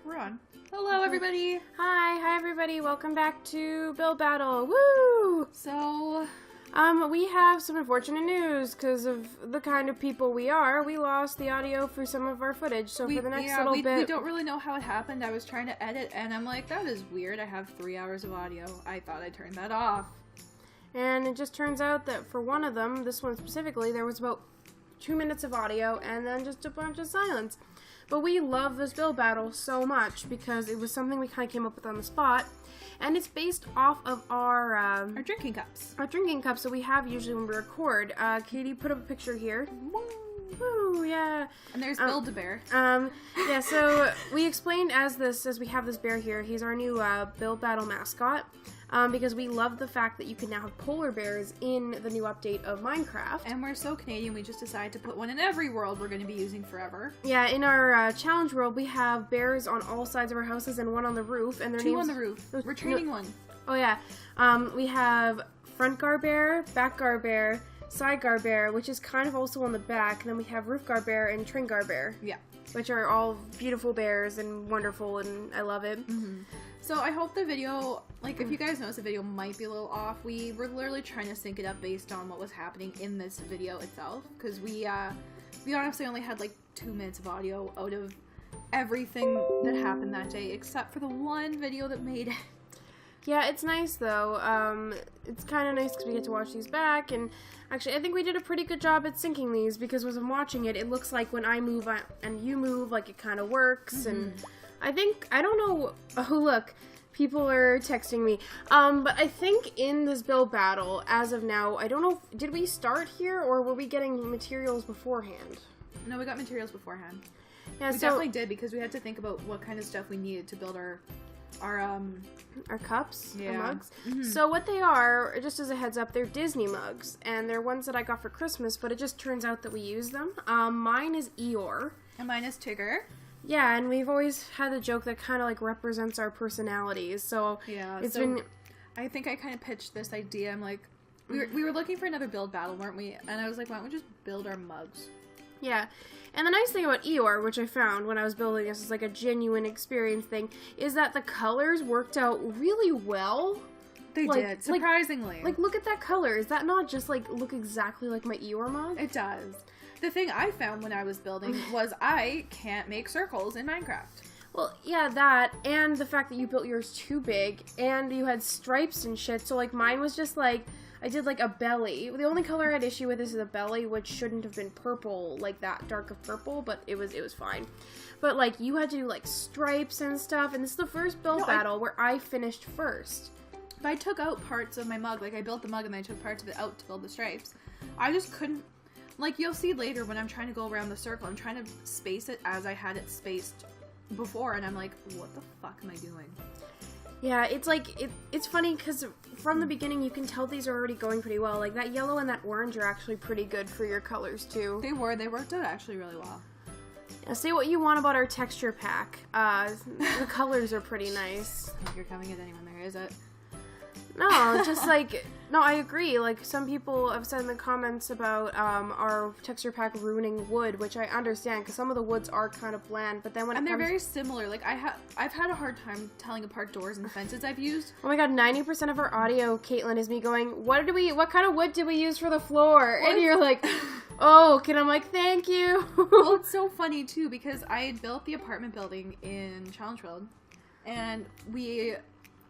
We're on. Hello, everybody. Hi everybody. Welcome back to Build Battle. Woo! So, we have some unfortunate news because of the kind of people we are. We lost the audio for some of our footage, so for the next little bit... we don't really know how it happened. I was trying to edit, and I'm like, that is weird. I have 3 hours of audio. I thought I turned that off. And it just turns out that for one of them, this one specifically, there was about 2 minutes of audio and then just a bunch of silence. But we love this build battle so much because it was something we kind of came up with on the spot. And it's based off of our drinking cups. Our drinking cups that we have usually when we record. Katie put up a picture here. Woo, yeah. And there's Build-A-Bear. Yeah, so we explained as we have this bear here, he's our new Build Battle mascot. Because we love the fact that you can now have polar bears in the new update of Minecraft. And we're so Canadian, we just decided to put one in every world we're going to be using forever. Yeah, in our challenge world, we have bears on all sides of our houses and one on the roof. And Two on the roof. We're training one. Oh, yeah. We have front guard bear, back guard bear, side guard bear, which is kind of also on the back. And then we have roof guard bear and train guard bear. Yeah. Which are all beautiful bears and wonderful, and I love it. Mm-hmm. So I hope the video, like, if you guys notice, the video might be a little off. We were literally trying to sync it up based on what was happening in this video itself, because we honestly only had like 2 minutes of audio out of everything that happened that day, except for the one video that made it. Yeah, it's nice though. It's kind of nice because we get to watch these back, and actually I think we did a pretty good job at syncing these, because as I'm watching it, it looks like when I move and you move, like it kind of works. Mm-hmm. And I don't know, oh look, people are texting me, but I think in this build battle, as of now, I don't know, did we start here, or were we getting materials beforehand? No, we got materials beforehand. Yeah, we definitely did, because we had to think about what kind of stuff we needed to build our cups, yeah. Our mugs. Mm-hmm. So what they are, just as a heads up, they're Disney mugs, and they're ones that I got for Christmas, but it just turns out that we use them. Mine is Eeyore. And mine is Tigger. Yeah, and we've always had a joke that kind of like represents our personalities, so yeah, it's been... I think I kind of pitched this idea. I'm like, we were looking for another build battle, weren't we? And I was like, why don't we just build our mugs? Yeah, and the nice thing about Eeyore, which I found when I was building this, is like a genuine experience thing, is that the colors worked out really well. They did, surprisingly. Like, look at that color. Is that not just, like, look exactly like my Eeyore mug? It does. The thing I found when I was building was I can't make circles in Minecraft. Well, yeah, that, and the fact that you built yours too big, and you had stripes and shit, so, like, mine was just, like, I did, like, a belly. The only color I had issue with is the belly, which shouldn't have been purple, like, that dark of purple, but it was fine. But, like, you had to do, like, stripes and stuff, and this is the first build battle where I finished first. But I took out parts of my mug, like, I built the mug and then I took parts of it out to build the stripes. I just couldn't, like, you'll see later when I'm trying to go around the circle, I'm trying to space it as I had it spaced before, and I'm like, what the fuck am I doing? Yeah, it's like, it's funny because from the beginning you can tell these are already going pretty well. Like, that yellow and that orange are actually pretty good for your colors, too. They worked out actually really well. Now, say what you want about our texture pack. The colors are pretty nice. I think you're coming at anyone there, is it? No, just like, no, I agree. Like, some people have said in the comments about our texture pack ruining wood, which I understand, because some of the woods are kind of bland, but then when they're very similar. Like, I've had a hard time telling apart doors and fences I've used. Oh my god, 90% of our audio, Caitlin, is me going, what kind of wood did we use for the floor? What? And you're like, oh, and I'm like, thank you. Well, it's so funny, too, because I had built the apartment building in Challenge World, and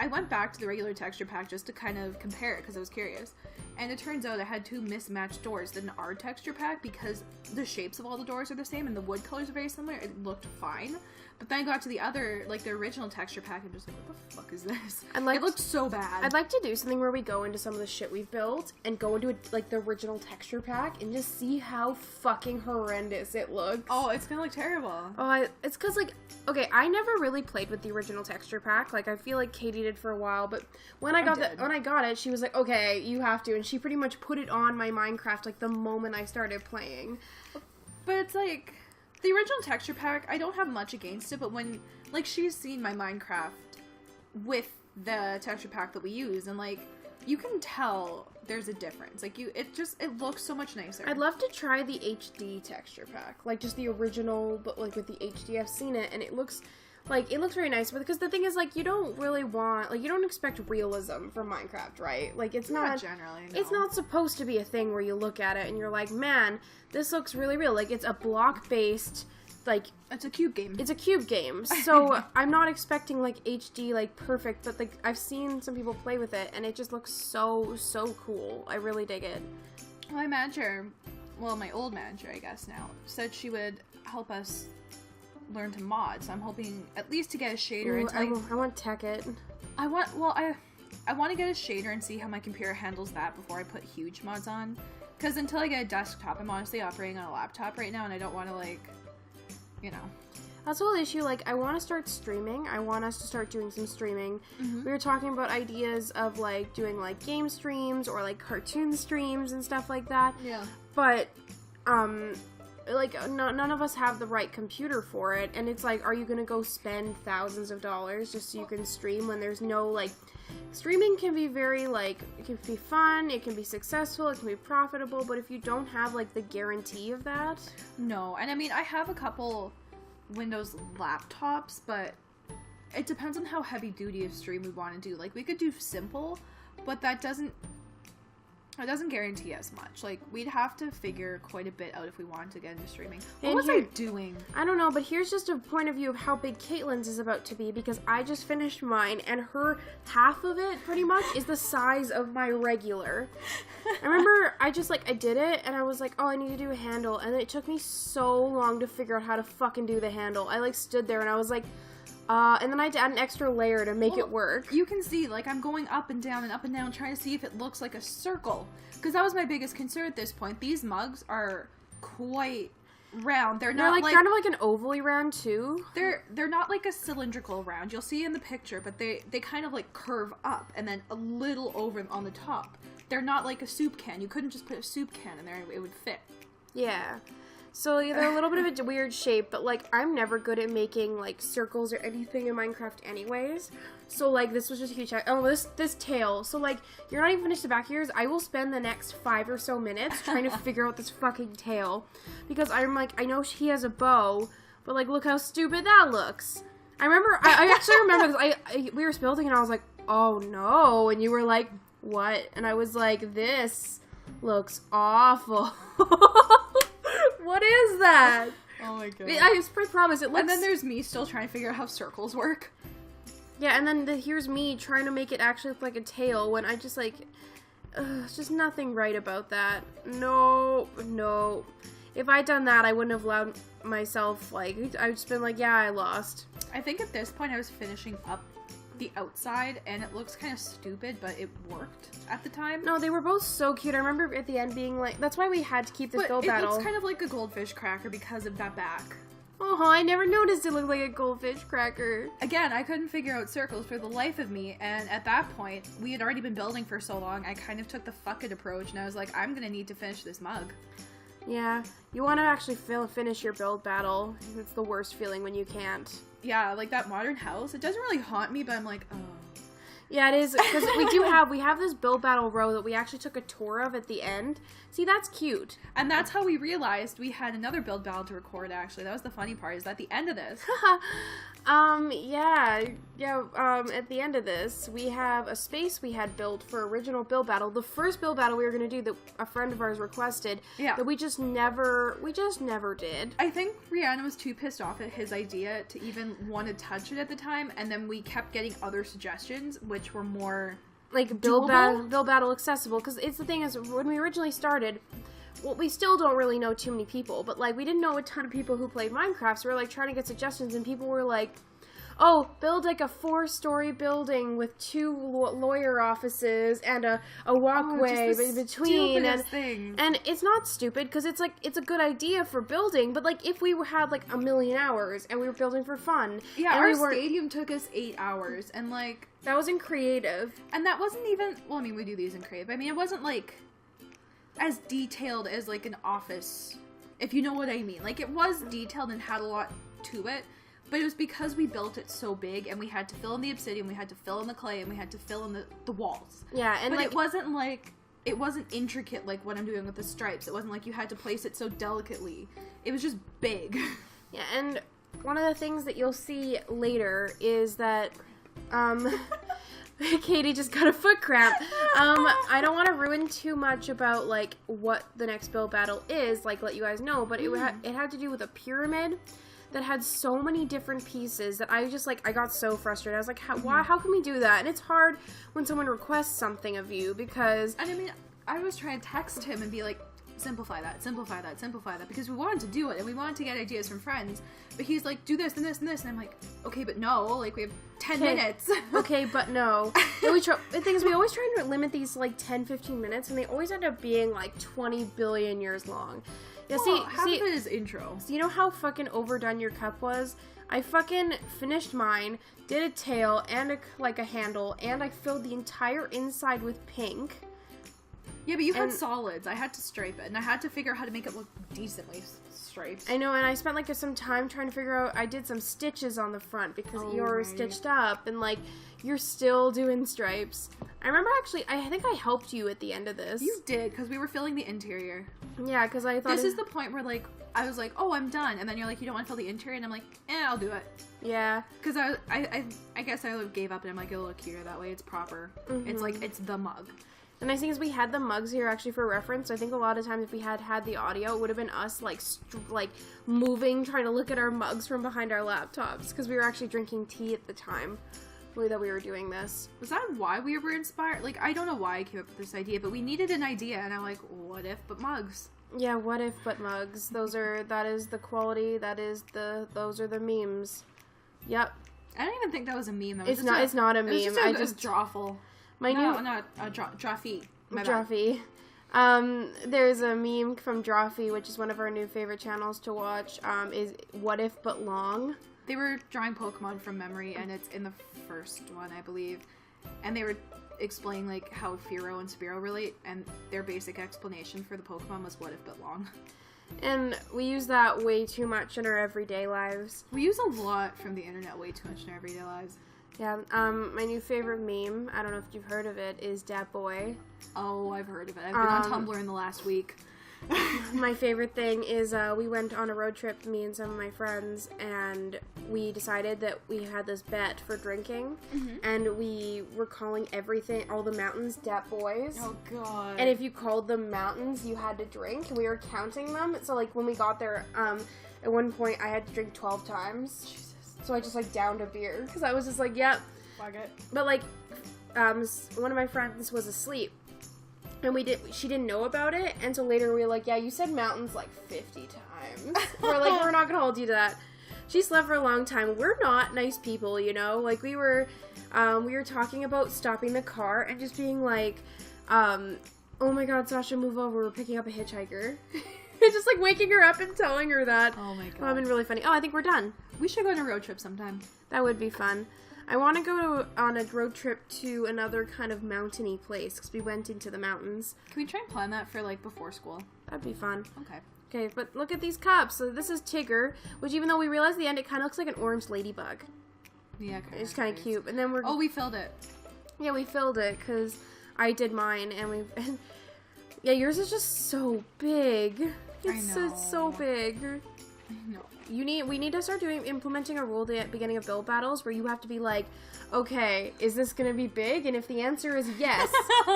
I went back to the regular texture pack just to kind of compare it because I was curious. And it turns out I had 2 mismatched doors in our texture pack because the shapes of all the doors are the same and the wood colors are very similar. It looked fine. But then I got to the other, like the original texture pack, and just like, what the fuck is this? It looked so bad. I'd like to do something where we go into some of the shit we've built and go into like the original texture pack and just see how fucking horrendous it looks. Oh, it's gonna look terrible. Oh, it's because, like, okay, I never really played with the original texture pack. Like, I feel like Katie did for a while, but when I got it, she was like, okay, you have to, and she pretty much put it on my Minecraft like the moment I started playing. But it's like, the original texture pack, I don't have much against it, but when, like, she's seen my Minecraft with the texture pack that we use, and, like, you can tell there's a difference. Like, it looks so much nicer. I'd love to try the HD texture pack. Like, just the original, but, like, with the HD. I've seen it, and it looks, Like, it looks very nice, but because the thing is, like, you don't really want, like, you don't expect realism from Minecraft, right? Like, it's not generally, no. It's not supposed to be a thing where you look at it and you're like, man, this looks really real. Like, it's a block-based, like... It's a cube game. It's a cube game, so I'm not expecting, like, HD, like, perfect, but, like, I've seen some people play with it, and it just looks so, so cool. I really dig it. My manager, well, my old manager, I guess now, said she would help us learn to mod, so I'm hoping at least to get a shader. Ooh, into, I want Tekkit. I want to get a shader and see how my computer handles that before I put huge mods on, because until I get a desktop, I'm honestly operating on a laptop right now, and I don't want to, like, you know. That's the whole issue. Like, I want to start streaming. I want us to start doing some streaming. Mm-hmm. We were talking about ideas of, like, doing, like, game streams or, like, cartoon streams and stuff like that. Yeah. But, like, none of us have the right computer for it, and it's like, are you gonna go spend thousands of dollars just so you can stream when there's no, like, streaming can be very, like, it can be fun, it can be successful, it can be profitable, but if you don't have, like, the guarantee of that... No, and I mean, I have a couple Windows laptops, but it depends on how heavy-duty of stream we want to do. Like, we could do simple, but that doesn't guarantee as much. Like, we'd have to figure quite a bit out if we wanted to get into streaming. What was I doing? I don't know, but here's just a point of view of how big Caitlin's is about to be, because I just finished mine, and her half of it, pretty much, is the size of my regular. I remember, I did it, and I was like, oh, I need to do a handle, and it took me so long to figure out how to fucking do the handle. I, like, stood there, and I was like, and then I had to add an extra layer to make it work. You can see, like, I'm going up and down, trying to see if it looks like a circle. Because that was my biggest concern at this point. These mugs are quite round. They're not like kind of like an ovally round, too. They're not like a cylindrical round. You'll see in the picture, but they kind of, like, curve up and then a little over on the top. They're not like a soup can. You couldn't just put a soup can in there and it would fit. Yeah. So they're a little bit of a weird shape, but, like, I'm never good at making, like, circles or anything in Minecraft anyways. So, like, this was just a huge... Oh, this tail. So, like, you're not even finished the back ears. I will spend the next 5 or so minutes trying to figure out this fucking tail. Because I'm like, I know he has a bow, but, like, look how stupid that looks. I remember... I actually remember this. We were building and I was like, oh, no. And you were like, what? And I was like, this looks awful. What is that? Oh my god. I promise it looks... And then there's me still trying to figure out how circles work. Yeah, and then here's me trying to make it actually look like a tail when I just, like... it's just nothing right about that. No. If I'd done that, I wouldn't have allowed myself, like... I'd just been like, yeah, I lost. I think at this point I was finishing up the outside, and it looks kind of stupid, but it worked at the time. No, they were both so cute. I remember at the end being like, that's why we had to keep this build battle. It looks kind of like a goldfish cracker because of that back. Oh, I never noticed it looked like a goldfish cracker. Again, I couldn't figure out circles for the life of me, and at that point, we had already been building for so long, I kind of took the fuck it approach, and I was like, I'm gonna need to finish this mug. Yeah, you want to actually finish your build battle. It's the worst feeling when you can't. Yeah, like that modern house, it doesn't really haunt me, but I'm like, oh. Yeah, it is, because we have this build battle row that we actually took a tour of at the end. See, that's cute. And that's how we realized we had another build battle to record, actually. That was the funny part, is at the end of this. At the end of this, we have a space we had built for original build battle. The first build battle we were going to do that a friend of ours requested, that we just never did. I think Rihanna was too pissed off at his idea to even want to touch it at the time, and then we kept getting other suggestions, which were more... like build battle accessible, because it's the thing is, when we originally started, well, we still don't really know too many people, but like we didn't know a ton of people who played Minecraft, so we were like trying to get suggestions, and people were like, oh, build like a 4-story building with 2 lawyer offices and a walkway between, and it's not stupid because it's like it's a good idea for building, but like if we had like a million hours and we were building for fun, our stadium took us 8 hours, and like that was in creative, and that wasn't even, well, I mean, we do these in creative, I mean, it wasn't like as detailed as like an office, if you know what I mean. Like, it was detailed and had a lot to it, but it was because we built it so big, and we had to fill in the obsidian, we had to fill in the clay, and we had to fill in the walls. Yeah, and but like, it wasn't intricate like what I'm doing with the stripes. It wasn't like you had to place it so delicately. It was just big. Yeah, and one of the things that you'll see later is that, Katie just got a foot cramp. I don't want to ruin too much about, like, what the next build battle is, like, let you guys know, but it had to do with a pyramid that had so many different pieces that I just, like, I got so frustrated. I was like, how can we do that? And it's hard when someone requests something of you, because... And I mean, I was trying to text him and be like, simplify that, because we wanted to do it, and we wanted to get ideas from friends, but he's like, do this, and this, and this, and I'm like, okay, but no, like, we have 10 minutes. Okay, but no. The thing is, we always try to limit these to, like, 10-15 minutes, and they always end up being, like, 20 billion years long. Yeah, well, half of it is intro. So you know how fucking overdone your cup was? I fucking finished mine, did a tail, and a handle, and I filled the entire inside with pink. Yeah, but you had solids. I had to stripe it, and I had to figure out how to make it look decently striped. I know, and I spent, like, some time trying to figure out... I did some stitches on the front, because you're stitched up, and, like, you're still doing stripes. I remember, actually, I think I helped you at the end of this. You did, because we were filling the interior. Yeah, because I thought... This is the point where, like, I was like, oh, I'm done, and then you're like, you don't want to fill the interior, and I'm like, I'll do it. Yeah. Because I guess I gave up, and I'm like, it'll look cuter that way. It's proper. Mm-hmm. It's like, it's the mug. The nice thing is we had the mugs here actually for reference. So I think a lot of times if we had the audio, it would have been us like moving, trying to look at our mugs from behind our laptops, because we were actually drinking tea at the time that we were doing this. Was that why we were inspired? Like, I don't know why I came up with this idea, but we needed an idea, and I'm like, what if but mugs? Yeah, what if but mugs? That is the quality. Those are the memes. Yep. I don't even think that was a meme. It's not a meme. It was just drawful. Drawfee. Drawfee. There's a meme from Drawfee, which is one of our new favorite channels to watch, is What If But Long. They were drawing Pokemon from memory, and it's in the first one, I believe. And they were explaining, like, how Fearow and Spearow relate, and their basic explanation for the Pokemon was What If But Long. And we use that way too much in our everyday lives. We use a lot from the internet way too much in our everyday lives. Yeah, my new favorite meme, I don't know if you've heard of it, is Dat Boy. Oh, I've heard of it. I've been on Tumblr in the last week. My favorite thing is we went on a road trip, me and some of my friends, and we decided that we had this bet for drinking, and we were calling all the mountains Dat Boys. Oh, God. And if you called them mountains, you had to drink, and we were counting them. So, like, when we got there, at one point, I had to drink 12 times. Jesus. So I just, like, downed a beer, because I was just like, yep. Fuck it. But, like, one of my friends was asleep, and she didn't know about it, and so later we were like, yeah, you said mountains, like, 50 times. We're like, we're not gonna hold you to that. She slept for a long time. We're not nice people, you know? Like, we were talking about stopping the car and just being like, oh my god, Sasha, move over, we're picking up a hitchhiker. Just, like, waking her up and telling her that. Oh my god. That would have been really funny. Oh, I think we're done. We should go on a road trip sometime. That would be fun. I want to go on a road trip to another kind of mountainy place, because we went into the mountains. Can we try and plan that for, like, before school? That'd be fun. Okay. Okay, but look at these cups. So this is Tigger, which even though we realized at the end, it kind of looks like an orange ladybug. Yeah, it's kind of cute. And then we filled it. Yeah, we filled it, because I did mine, and yeah, yours is just so big. It's so big. I know. We need to start implementing a rule at the beginning of build battles where you have to be like, okay, is this gonna be big? And if the answer is yes,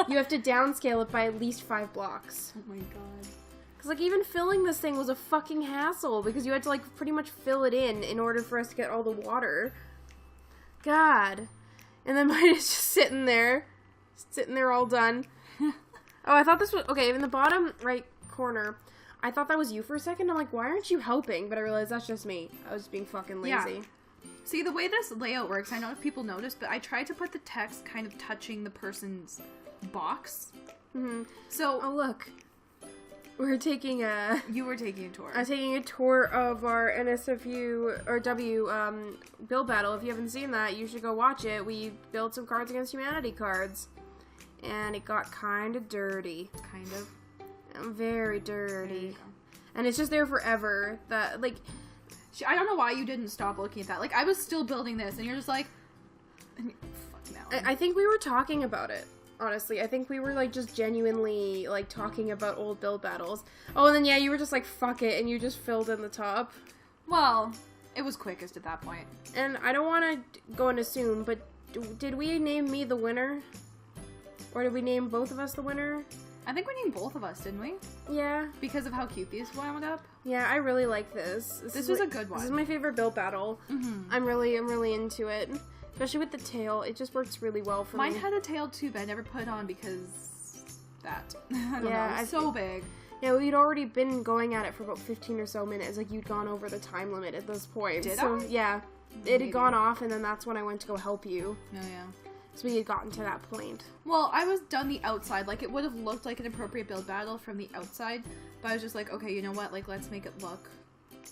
you have to downscale it by at least 5 blocks. Oh my god. Because, like, even filling this thing was a fucking hassle, because you had to, like, pretty much fill it in order for us to get all the water. God. And then mine is just sitting there all done. Oh, I thought this was, okay, in the bottom right corner, I thought that was you for a second. I'm like, why aren't you helping? But I realized that's just me. I was being fucking lazy. Yeah. See, the way this layout works, I don't know if people noticed, but I tried to put the text kind of touching the person's box. Mm-hmm. So... Oh, look. We're taking a... You were taking a tour. I'm taking a tour of our NSFU, or W, build battle. If you haven't seen that, you should go watch it. We built some Cards Against Humanity cards. And it got kind of dirty. Kind of. Very dirty. And it's just there forever. That, like... I don't know why you didn't stop looking at that. Like, I was still building this, and you're just like... Fuck no. I think we were talking about it, honestly. I think we were, like, just genuinely, like, talking about old build battles. Oh, and then, yeah, you were just like, fuck it, and you just filled in the top. Well, It was quickest at that point. And I don't want to go and assume, but did we name me the winner? Or did we name both of us the winner? I think we named both of us, didn't we? Yeah. Because of how cute these wound up. Yeah, I really like this. This was a good one. This is my favorite build battle. Mm-hmm. I'm really into it. Especially with the tail. It just works really well for me. Mine had a tail too, but I never put it on because that. I don't know. It's so big. Yeah, we'd already been going at it for about 15 or so minutes. Like, you'd gone over the time limit at this point. Did I? Yeah. It had gone off, and then that's when I went to go help you. Oh, yeah. So we had gotten to that point. Well, I was done the outside. Like, it would have looked like an appropriate build battle from the outside, but I was just like, okay, you know what? Like, let's make it look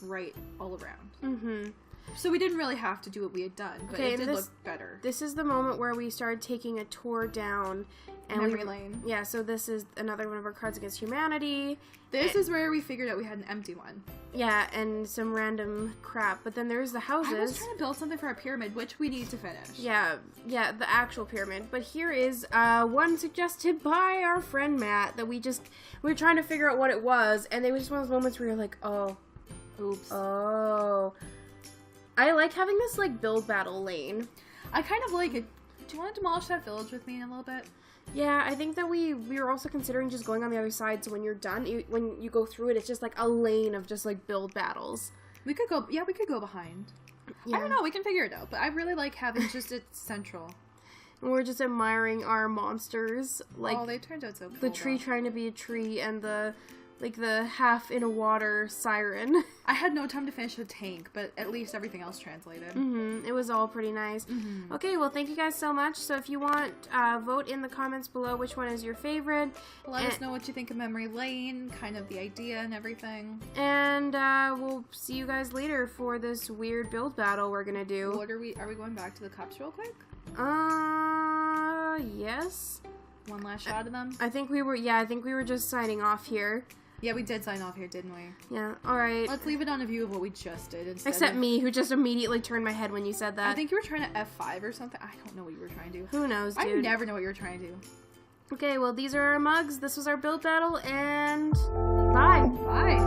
right all around. Mm-hmm. So we didn't really have to do what we had done, but it did look better. This is the moment where we started taking a tour down memory lane. Yeah, so this is another one of our Cards Against Humanity. This is where we figured out we had an empty one. Yeah, and some random crap. But then there's the houses. I was trying to build something for our pyramid, which we need to finish. Yeah, the actual pyramid. But here is one suggested by our friend Matt that we were trying to figure out what it was, and it was just one of those moments where you're like, oh, oops, oh. I like having this, like, build battle lane. I kind of like it. Do you want to demolish that village with me in a little bit? Yeah, I think that we were also considering just going on the other side, so when you're done, when you go through it, it's just, like, a lane of just, like, build battles. We could go behind. Yeah. I don't know, we can figure it out, but I really like having just it central. And we're just admiring our monsters. Like, oh, they turned out so cool. The tree trying to be a tree, and the half in a water siren. I had no time to finish the tank, but at least everything else translated. Mm-hmm. It was all pretty nice. Mm-hmm. Okay, well, thank you guys so much. So if you want, vote in the comments below which one is your favorite. Let us know what you think of Memory Lane, kind of the idea and everything. And we'll see you guys later for this weird build battle we're gonna do. What are we going back to the cups real quick? Yes. One last shot of them? I think we were just signing off here. Yeah, we did sign off here, didn't we? Yeah, alright. Let's leave it on a view of what we just did. Except me, who just immediately turned my head when you said that. I think you were trying to F5 or something. I don't know what you were trying to do. Who knows, dude? I never know what you were trying to do. Okay, well, these are our mugs. This was our build battle, and bye. Bye.